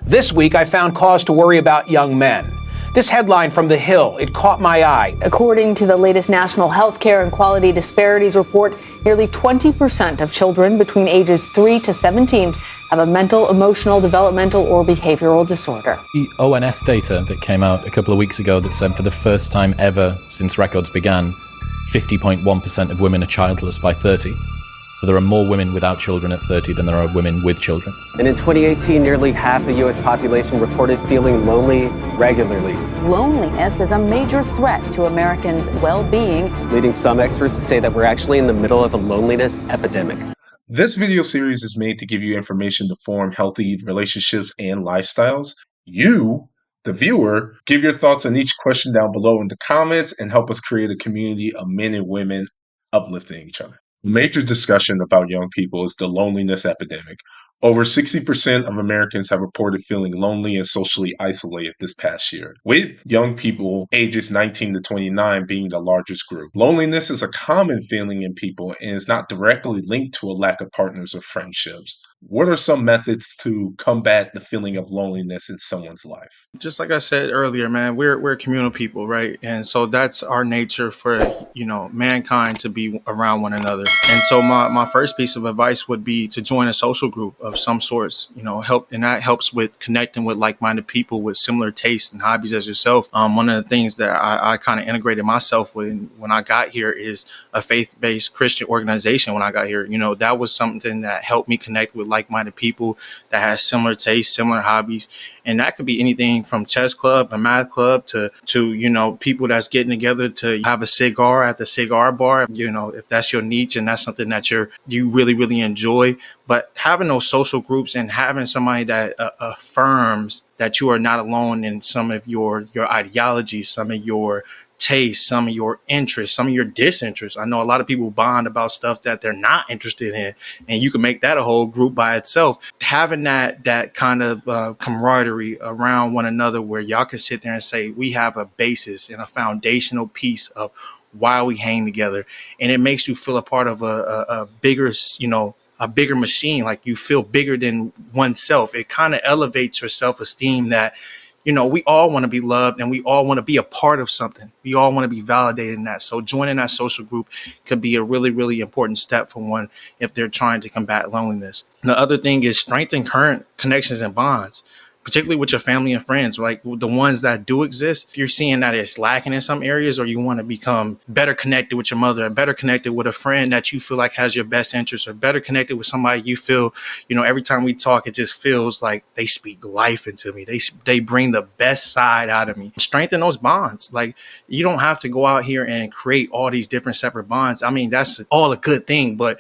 This week, I found cause to worry about young men. This headline from The Hill, it caught my eye. According to the latest National Healthcare and Quality Disparities Report, nearly 20% of children between ages 3 to 17 have a mental, emotional, developmental, or behavioral disorder. The ONS data that came out a couple of weeks ago that said for the first time ever since records began, 50.1% of women are childless by 30. So there are more women without children at 30 than there are women with children. And in 2018, nearly half the U.S. population reported feeling lonely regularly. Loneliness is a major threat to Americans' well-being, leading some experts to say that we're actually in the middle of a loneliness epidemic. This video series is made to give you information to form healthy relationships and lifestyles. You, the viewer, give your thoughts on each question down below in the comments and help us create a community of men and women uplifting each other. A major discussion about young people is the loneliness epidemic. Over 60% of Americans have reported feeling lonely and socially isolated this past year, with young people ages 19 to 29 being the largest group. Loneliness is a common feeling in people and is not directly linked to a lack of partners or friendships. What are some methods to combat the feeling of loneliness in someone's life? Just like I said earlier, man, we're communal people, right? And so that's our nature for, mankind to be around one another. And so my first piece of advice would be to join a social group of some sorts, and that helps with connecting with like-minded people with similar tastes and hobbies as yourself. One of the things that I kind of integrated myself with when I got here is a faith-based Christian organization. When I got here, that was something that helped me connect with like-minded people that has similar tastes, similar hobbies. And that could be anything from chess club, a math club to people that's getting together to have a cigar at the cigar bar, if that's your niche and that's something that you really, really enjoy. But having those social groups and having somebody that affirms that you are not alone in some of your ideologies, some of your tastes, some of your interests, some of your disinterests. I know a lot of people bond about stuff that they're not interested in, and you can make that a whole group by itself. Having that kind of camaraderie around one another where y'all can sit there and say, we have a basis and a foundational piece of why we hang together. And it makes you feel a part of a bigger, a bigger machine, like you feel bigger than oneself. It kind of elevates your self-esteem that, we all want to be loved and we all want to be a part of something. We all want to be validated in that. So joining that social group could be a really, really important step for one if they're trying to combat loneliness. And the other thing is strengthen current connections and bonds, particularly with your family and friends, like the ones that do exist. If you're seeing that it's lacking in some areas, or you want to become better connected with your mother, better connected with a friend that you feel like has your best interest, or better connected with somebody you feel, every time we talk, it just feels like they speak life into me. They bring the best side out of me. Strengthen those bonds. Like, you don't have to go out here and create all these different separate bonds. I mean, that's all a good thing, but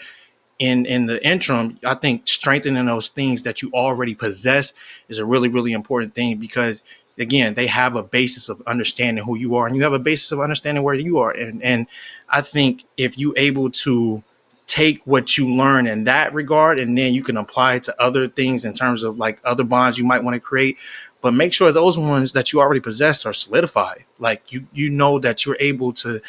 in the interim, I think strengthening those things that you already possess is a really, really important thing, because again, they have a basis of understanding who you are, and you have a basis of understanding where you are. And I think if you able to take what you learn in that regard, and then you can apply it to other things in terms of like other bonds you might want to create, but make sure those ones that you already possess are solidified. Like you know that you're able to,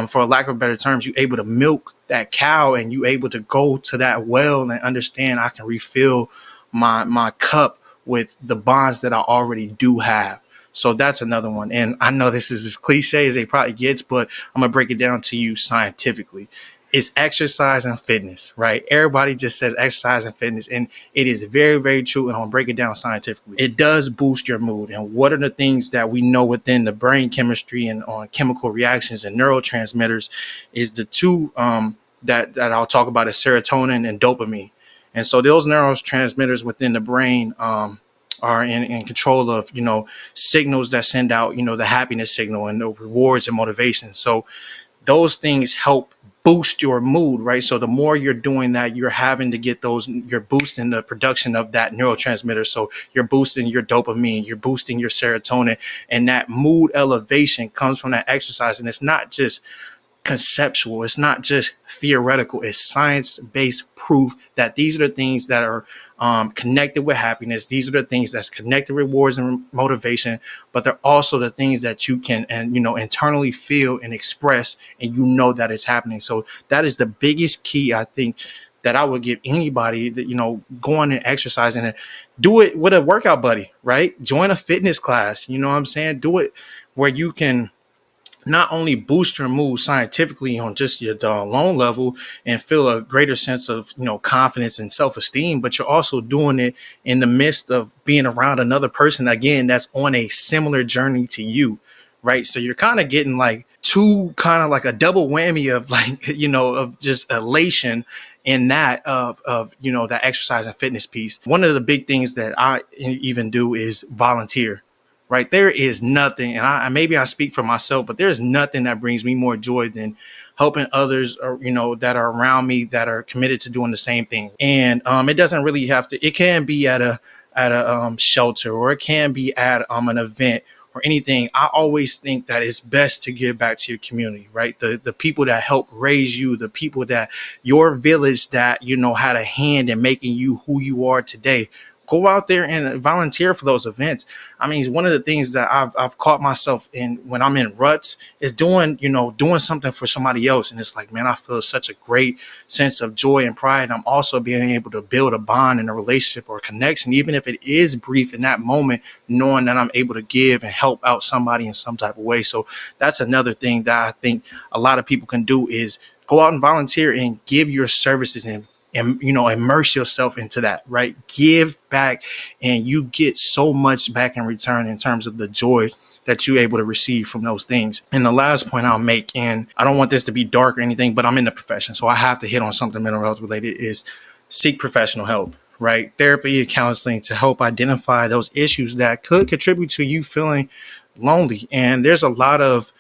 for lack of better terms, you're able to milk that cow, and you able to go to that well and understand I can refill my cup with the bonds that I already do have. So that's another one. And I know this is as cliche as it probably gets, but I'm gonna break it down to you scientifically. It's exercise and fitness, right? Everybody just says exercise and fitness, and it is very, very true. And I'm gonna break it down scientifically. It does boost your mood. And what are the things that we know within the brain chemistry and on chemical reactions and neurotransmitters is the two that I'll talk about is serotonin and dopamine. And so those neurotransmitters within the brain are in control of, signals that send out, the happiness signal and the rewards and motivation. So those things help boost your mood, right? So the more you're doing that, you're having to get you're boosting the production of that neurotransmitter. So you're boosting your dopamine, you're boosting your serotonin, and that mood elevation comes from that exercise. And it's not just conceptual, it's not just theoretical, it's science-based proof that these are the things that are connected with happiness. These are the things that's connected with rewards and motivation, but they're also the things that you can internally feel and express, and that it's happening. So that is the biggest key, I think, that I would give anybody that, going and exercising, and do it with a workout buddy, right? Join a fitness class. You know what I'm saying? Do it where you can not only boost your mood scientifically on just your lone level and feel a greater sense of confidence and self-esteem, but you're also doing it in the midst of being around another person, again, that's on a similar journey to you, right? So you're kind of getting like two, kind of like a double whammy of like of just elation in that of that exercise and fitness piece. One of the big things that I even do is volunteer. Right. There is nothing, and maybe I speak for myself, but there's nothing that brings me more joy than helping others, or, that are around me that are committed to doing the same thing. And it doesn't really have to. It can be at a shelter, or it can be at an event or anything. I always think that it's best to give back to your community, right? The people that helped raise you, the people that your village that had a hand in making you who you are today. Go out there and volunteer for those events. I mean, one of the things that I've caught myself in when I'm in ruts is doing something for somebody else. And it's like, man, I feel such a great sense of joy and pride. I'm also being able to build a bond and a relationship or a connection, even if it is brief in that moment, knowing that I'm able to give and help out somebody in some type of way. So that's another thing that I think a lot of people can do is go out and volunteer and give your services and immerse yourself into that, right? Give back, and you get so much back in return in terms of the joy that you're able to receive from those things. And the last point I'll make, and I don't want this to be dark or anything, but I'm in the profession, so I have to hit on something mental health related, is seek professional help, right? Therapy and counseling to help identify those issues that could contribute to you feeling lonely. And there's a lot of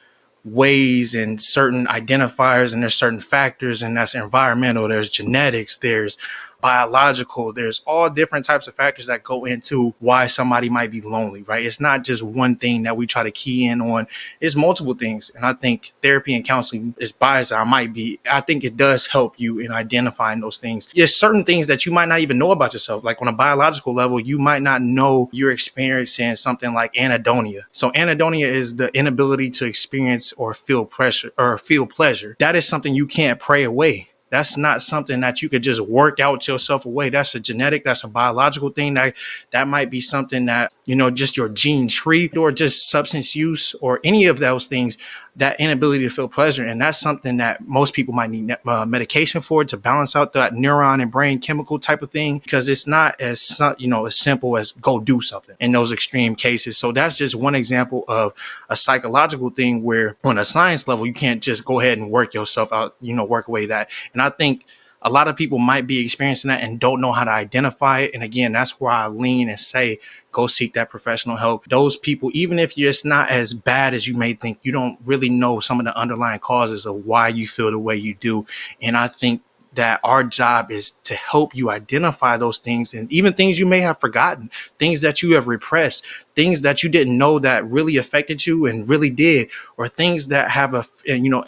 ways and certain identifiers, and there's certain factors, and that's environmental, there's genetics, there's biological, there's all different types of factors that go into why somebody might be lonely, right? It's not just one thing that we try to key in on. It's multiple things. And I think therapy and counseling, as biased as I think it does help you in identifying those things. There's certain things that you might not even know about yourself. Like on a biological level, you might not know you're experiencing something like anhedonia. So anhedonia is the inability to experience or feel pressure or feel pleasure. That is something you can't pray away. That's not something that you could just work out yourself away. That's a genetic, that's a biological thing. That might be something that, just your gene tree, or just substance use, or any of those things, that inability to feel pleasure. And that's something that most people might need medication for, to balance out that neuron and brain chemical type of thing, because it's not as, as simple as go do something in those extreme cases. So that's just one example of a psychological thing where on a science level, you can't just go ahead and work yourself out, work away that. And I think a lot of people might be experiencing that and don't know how to identify it. And again, that's where I lean and say, go seek that professional help. Those people, even if it's not as bad as you may think, you don't really know some of the underlying causes of why you feel the way you do. And I think that our job is to help you identify those things, and even things you may have forgotten, things that you have repressed, things that you didn't know that really affected you and really did, or things that have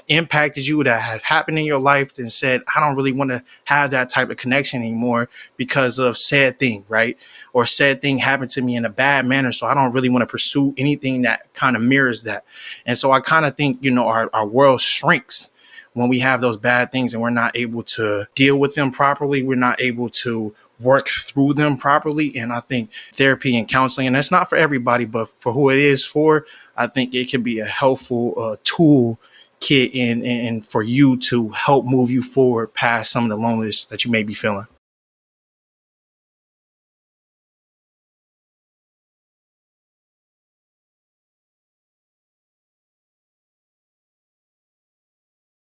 impacted you, that have happened in your life and said, I don't really want to have that type of connection anymore because of said thing, right? Or said thing happened to me in a bad manner, so I don't really want to pursue anything that kind of mirrors that. And so I kind of think, our world shrinks when we have those bad things and we're not able to deal with them properly. We're not able to work through them properly. And I think therapy and counseling, and that's not for everybody, but for who it is for, I think it can be a helpful tool kit and for you to help move you forward past some of the loneliness that you may be feeling.